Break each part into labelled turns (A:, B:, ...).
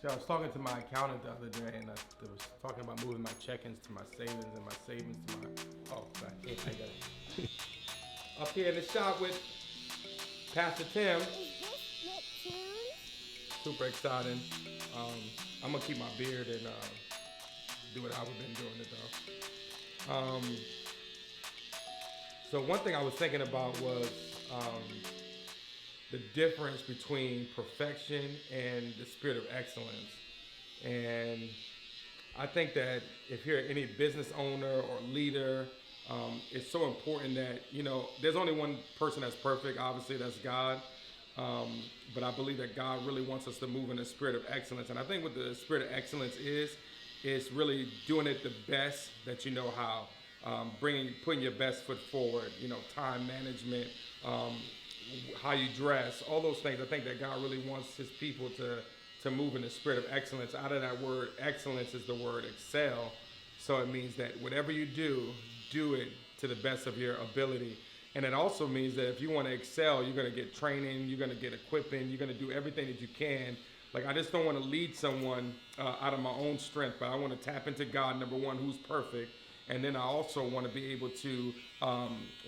A: See, I was talking to my accountant the other day, and I was talking about moving my check-ins to my savings and my savings to my. Oh, back here, I got it. Up here in the shop with Pastor Tim.
B: Is this Nicktoons?
A: Super exciting. Um, I'm gonna keep my beard and do it how we've been doing it though. So one thing I was thinking about was um, the difference between perfection and the spirit of excellence. And I think that if you're any business owner or leader, it's so important that, there's only one person that's perfect, obviously, that's God. But I believe that God really wants us to move in the spirit of excellence. And I think what the spirit of excellence is really doing it the best that you know how. Putting your best foot forward, time management, how you dress, all those things. I think that God really wants his people to move in the spirit of excellence. Out of that word, excellence is the word excel. So it means that whatever you do it to the best of your ability. And it also means that if you want to excel, you're going to get training, you're going to get equipping, you're going to do everything that you can. Like, I just don't want to lead someone out of my own strength, but I want to tap into God, number one, who's perfect. And then I also want to be able to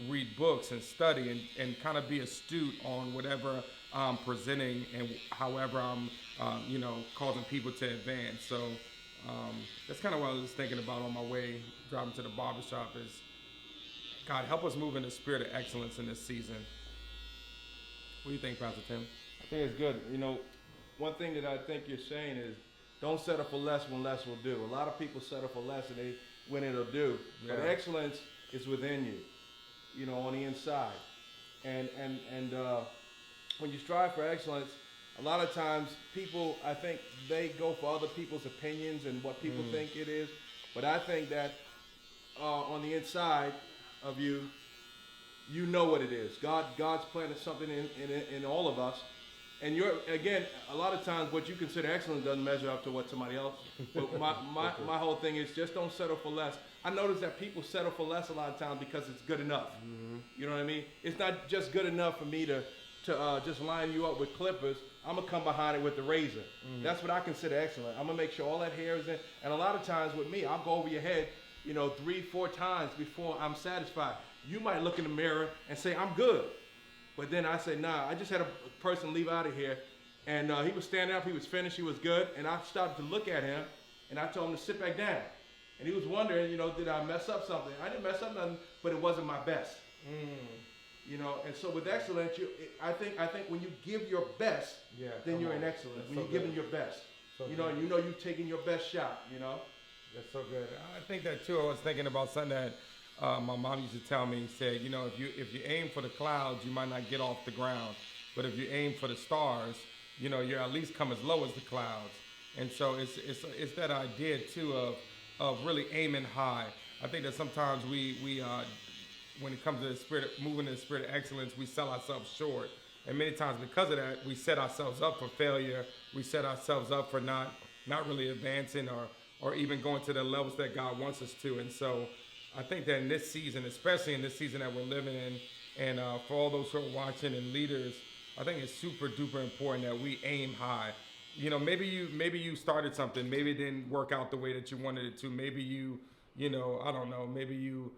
A: read books and study and kind of be astute on whatever I'm presenting and however I'm, causing people to advance. So that's kind of what I was thinking about on my way driving to the barbershop is, God, help us move in the spirit of excellence in this season. What do you think, Pastor Tim?
C: I think it's good. One thing that I think you're saying is don't settle for less when less will do. A lot of people settle for less when it'll do.
A: Yeah.
C: But excellence is within you, on the inside. And when you strive for excellence, a lot of times people, I think they go for other people's opinions and what people think it is. But I think that on the inside of you, you know what it is. God's planted something in all of us. And a lot of times what you consider excellent doesn't measure up to what somebody else. But my whole thing is just don't settle for less. I notice that people settle for less a lot of times because it's good enough. Mm-hmm. You know what I mean? It's not just good enough for me to just line you up with clippers. I'm gonna come behind it with the razor. Mm-hmm. That's what I consider excellent. I'm gonna make sure all that hair is in. And a lot of times with me, I'll go over your head, 3-4 times before I'm satisfied. You might look in the mirror and say, I'm good. But then I say, nah, I just had a person leave out of here, and he was standing up, he was finished, he was good, and I started to look at him, and I told him to sit back down. And he was wondering, did I mess up something? I didn't mess up nothing, but it wasn't my best. And so with excellence, I think when you give your best, then you're in excellence. That's when you're giving your best. So you're taking your best shot,
A: That's so good. I think that too. I was thinking about something that my mom used to tell me. He said, if you aim for the clouds, you might not get off the ground. But if you aim for the stars, you at least come as low as the clouds. And so it's that idea too of really aiming high. I think that sometimes we when it comes to the spirit, moving in the spirit of excellence, we sell ourselves short. And many times because of that, we set ourselves up for failure. We set ourselves up for not really advancing or even going to the levels that God wants us to. And so I think that in this season, especially in this season that we're living in, and for all those who are watching and leaders, I think it's super duper important that we aim high. Maybe you started something, maybe it didn't work out the way that you wanted it to. Maybe I don't know, maybe you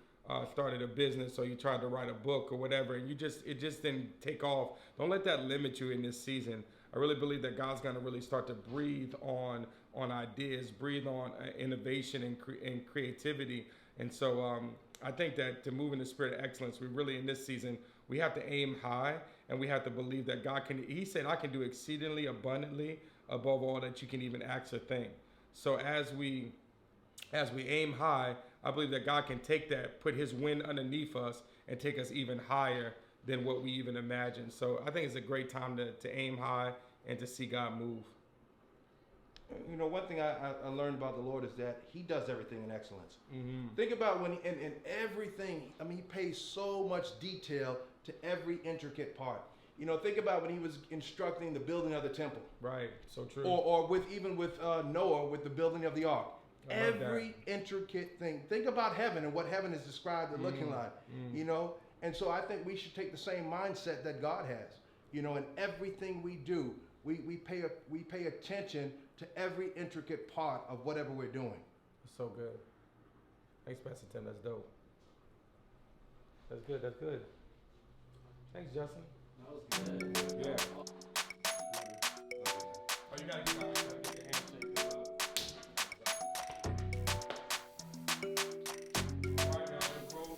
A: started a business or you tried to write a book or whatever, and it just didn't take off. Don't let that limit you in this season. I really believe that God's going to really start to breathe on ideas, breathe on innovation and creativity. And so I think that to move in the spirit of excellence, we really, in this season, we have to aim high, and we have to believe that God can. He said, I can do exceedingly abundantly above all that you can even ask or think. So as we aim high, I believe that God can take that, put his wind underneath us, and take us even higher than what we even imagine. So I think it's a great time to aim high and to see God move.
C: One thing I learned about the Lord is that he does everything in excellence.
A: Mm-hmm.
C: Think about when in everything, he pays so much detail to every intricate part. Think about when he was instructing the building of the temple.
A: Right, so true.
C: Or with Noah with the building of the ark. Every intricate thing. Think about heaven and what heaven is described as looking like. And so I think we should take the same mindset that God has. You know, in everything we do, we pay attention to every intricate part of whatever we're doing.
A: So good. Thanks, Pastor Tim. That's dope. That's good. That's good. Thanks, Justin.
D: That was good.
A: Yeah. Oh, you gotta